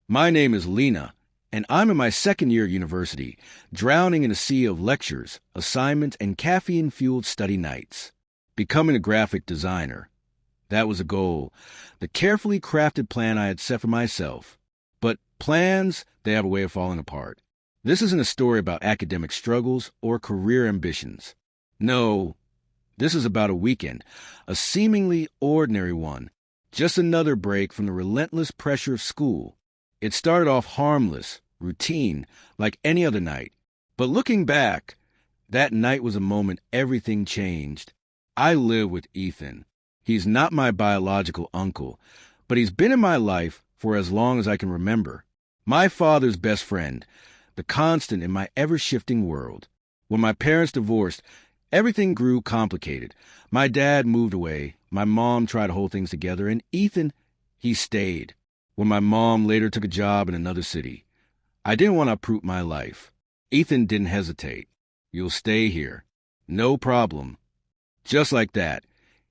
My name is Lena, and I'm in my second year at university, drowning in a sea of lectures, assignments, and caffeine-fueled study nights. Becoming a graphic designer. That was a goal, the carefully crafted plan I had set for myself. But plans, they have a way of falling apart. This isn't a story about academic struggles or career ambitions. No, this is about a weekend, a seemingly ordinary one, just another break from the relentless pressure of school. It started off harmless, routine, like any other night. But looking back, that night was a moment everything changed. I live with Ethan. He's not my biological uncle, but he's been in my life for as long as I can remember. My father's best friend, the constant in my ever-shifting world. When my parents divorced, everything grew complicated. My dad moved away, my mom tried to hold things together, and Ethan, he stayed. When my mom later took a job in another city, I didn't want to uproot my life. Ethan didn't hesitate. You'll stay here. No problem. Just like that,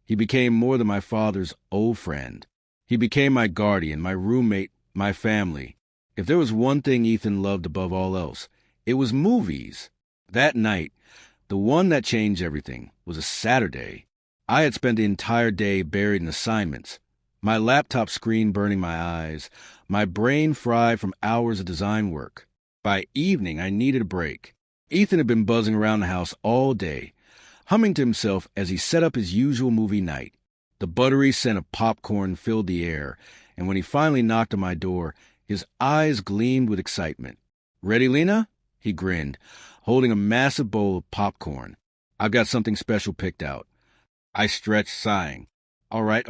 he became more than my father's old friend. He became my guardian, my roommate, my family. If there was one thing Ethan loved above all else, it was movies. That night, the one that changed everything, was a Saturday. I had spent the entire day buried in assignments, my laptop screen burning my eyes, my brain fried from hours of design work. By evening, I needed a break. Ethan had been buzzing around the house all day, humming to himself as he set up his usual movie night. The buttery scent of popcorn filled the air, and when he finally knocked on my door, his eyes gleamed with excitement. "Ready, Lena?" He grinned, holding a massive bowl of popcorn. "I've got something special picked out." I stretched, sighing. All right.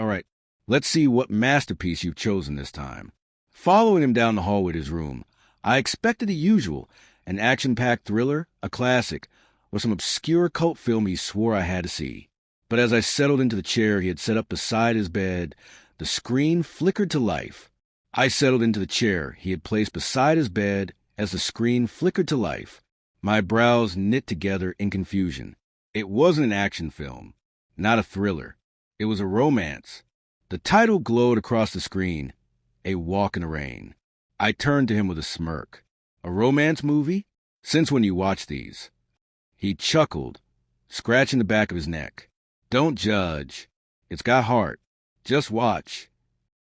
Let's see what masterpiece you've chosen this time." Following him down the hallway to his room, I expected the usual, an action-packed thriller, a classic, or some obscure cult film he swore I had to see. But as I settled into the chair he had set up beside his bed, the screen flickered to life. I settled into the chair he had placed beside his bed as the screen flickered to life, my brows knit together in confusion. It wasn't an action film, not a thriller. It was a romance. The title glowed across the screen, A Walk in the Rain. I turned to him with a smirk. "A romance movie? Since when you watch these?" He chuckled, scratching the back of his neck. "Don't judge. It's got heart. Just watch."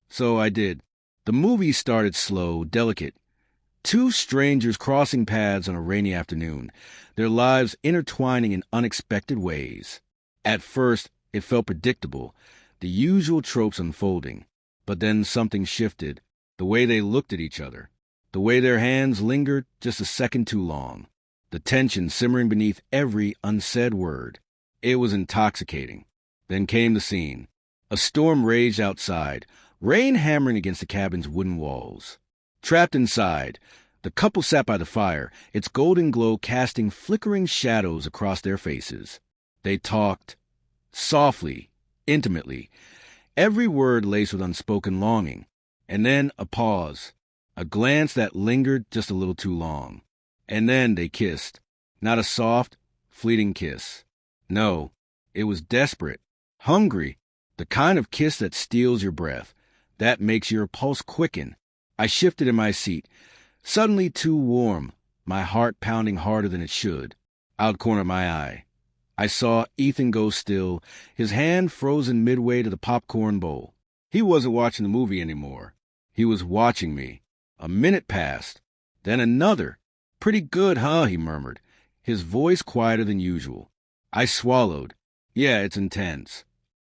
So I did. The movie started slow, delicate. Two strangers crossing paths on a rainy afternoon, their lives intertwining in unexpected ways. At first, it felt predictable, the usual tropes unfolding. But then something shifted, the way they looked at each other, the way their hands lingered just a second too long, the tension simmering beneath every unsaid word. It was intoxicating. Then came the scene. A storm raged outside, rain hammering against the cabin's wooden walls. Trapped inside, the couple sat by the fire, its golden glow casting flickering shadows across their faces. They talked, softly, intimately, every word laced with unspoken longing. And then a pause, a glance that lingered just a little too long. And then they kissed. Not a soft, fleeting kiss. No, it was desperate, hungry, the kind of kiss that steals your breath, that makes your pulse quicken. I shifted in my seat, suddenly too warm, my heart pounding harder than it should. Out corner of my eye, I saw Ethan go still, his hand frozen midway to the popcorn bowl. He wasn't watching the movie anymore. He was watching me. A minute passed, then another. "Pretty good, huh?" he murmured, his voice quieter than usual. I swallowed. "Yeah, it's intense."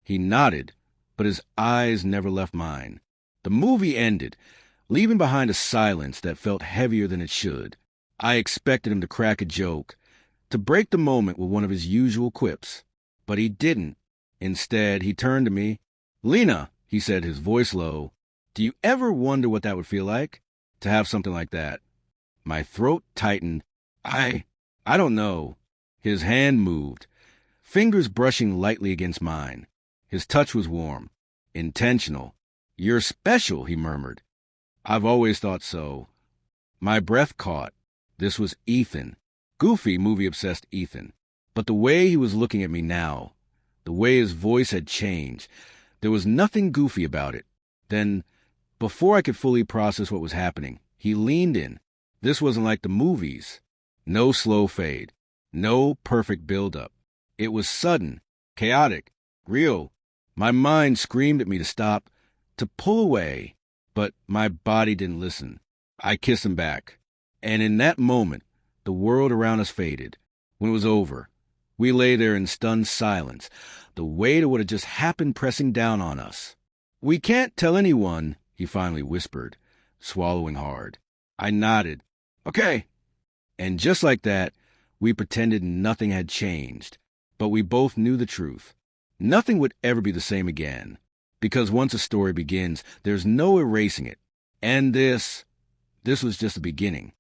He nodded, but his eyes never left mine. The movie ended, leaving behind a silence that felt heavier than it should. I expected him to crack a joke, to break the moment with one of his usual quips. But he didn't. Instead, he turned to me. "Lena," he said, his voice low, "do you ever wonder what that would feel like? To have something like that?" My throat tightened. I don't know." His hand moved, fingers brushing lightly against mine. His touch was warm, intentional. "You're special," he murmured. "I've always thought so." My breath caught. This was Ethan. Goofy, movie-obsessed Ethan. But the way he was looking at me now, the way his voice had changed, there was nothing goofy about it. Then Before I could fully process what was happening, he leaned in. This wasn't like the movies. No slow fade. No perfect build-up. It was sudden, chaotic, real. My mind screamed at me to stop, to pull away, but my body didn't listen. I kissed him back. And in that moment, the world around us faded. When it was over, we lay there in stunned silence, the weight of what had just happened pressing down on us. "We can't tell anyone," he finally whispered, swallowing hard. I nodded. "Okay." And just like that, we pretended nothing had changed. But we both knew the truth. Nothing would ever be the same again. Because once a story begins, there's no erasing it. And this was just the beginning.